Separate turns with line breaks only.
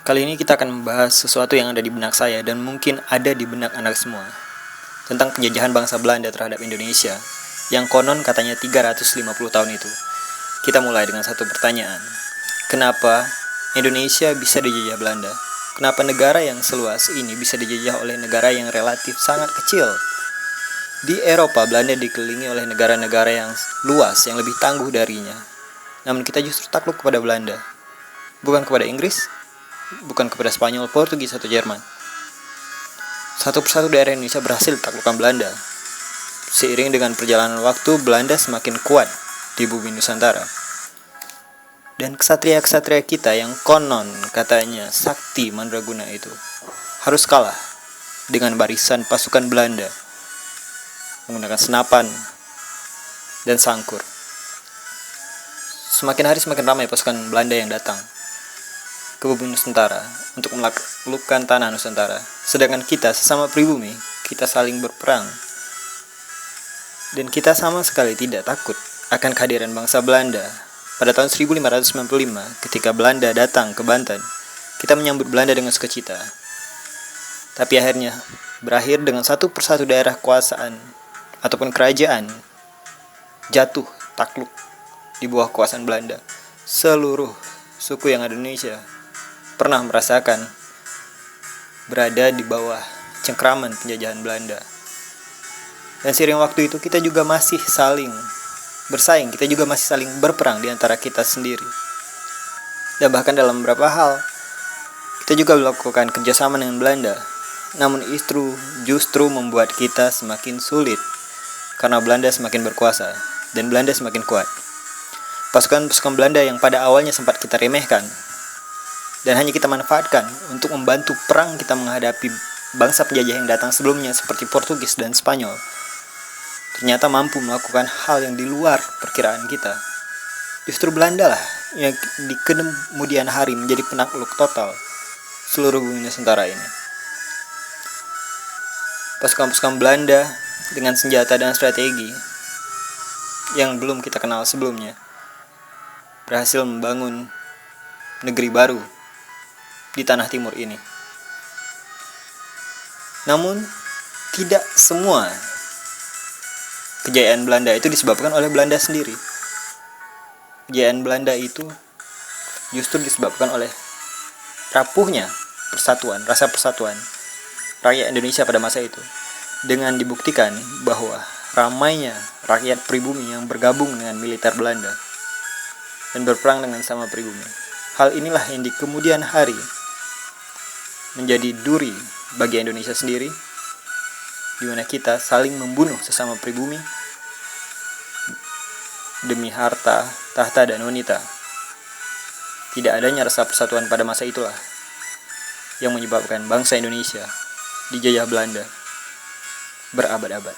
Kali ini kita akan membahas sesuatu yang ada di benak saya dan mungkin ada di benak anak semua, tentang penjajahan bangsa Belanda terhadap Indonesia yang konon katanya 350 tahun itu. Kita mulai dengan satu pertanyaan. Kenapa Indonesia bisa dijajah Belanda? Kenapa negara yang seluas ini bisa dijajah oleh negara yang relatif sangat kecil? Di Eropa, Belanda dikelilingi oleh negara-negara yang luas, yang lebih tangguh darinya. Namun kita justru takluk kepada Belanda, bukan kepada Inggris, bukan kepada Spanyol, Portugis, atau Jerman. Satu persatu daerah Indonesia berhasil ditaklukkan Belanda. Seiring dengan perjalanan waktu, Belanda semakin kuat di bumi Nusantara. Dan ksatria-ksatria kita yang konon katanya sakti mandraguna itu harus kalah dengan barisan pasukan Belanda menggunakan senapan dan sangkur. Semakin hari semakin ramai pasukan Belanda yang datang ke bumi Nusantara untuk menaklukkan tanah Nusantara. Sedangkan kita sesama pribumi, kita saling berperang. Dan kita sama sekali tidak takut akan kehadiran bangsa Belanda. Pada tahun 1595, ketika Belanda datang ke Banten, kita menyambut Belanda dengan sukacita. Tapi akhirnya berakhir dengan satu persatu daerah kekuasaan ataupun kerajaan jatuh takluk di bawah kekuasaan Belanda. Seluruh suku yang ada di Indonesia pernah merasakan berada di bawah cengkraman penjajahan Belanda. Dan seiring waktu itu kita juga masih saling bersaing, kita juga masih saling berperang di antara kita sendiri. Dan bahkan dalam beberapa hal kita juga melakukan kerjasama dengan Belanda. Namun itu justru membuat kita semakin sulit karena Belanda semakin berkuasa dan Belanda semakin kuat. Pasukan-pasukan Belanda yang pada awalnya sempat kita remehkan dan hanya kita manfaatkan untuk membantu perang kita menghadapi bangsa penjajah yang datang sebelumnya seperti Portugis dan Spanyol, ternyata mampu melakukan hal yang di luar perkiraan kita. Justru Belanda lah yang di kemudian hari menjadi penakluk total seluruh bumi Nusantara ini. Pasukan-pasukan Belanda dengan senjata dan strategi yang belum kita kenal sebelumnya berhasil membangun negeri baru di tanah timur ini. Namun tidak semua kejayaan Belanda itu disebabkan oleh Belanda sendiri. Kejayaan Belanda itu justru disebabkan oleh rapuhnya persatuan, rasa persatuan rakyat Indonesia pada masa itu, dengan dibuktikan bahwa ramainya rakyat pribumi yang bergabung dengan militer Belanda dan berperang dengan sama pribumi. Hal inilah yang di kemudian hari menjadi duri bagi Indonesia sendiri, di mana kita saling membunuh sesama pribumi demi harta, tahta, dan wanita. Tidak adanya rasa persatuan pada masa itulah yang menyebabkan bangsa Indonesia dijajah Belanda berabad-abad.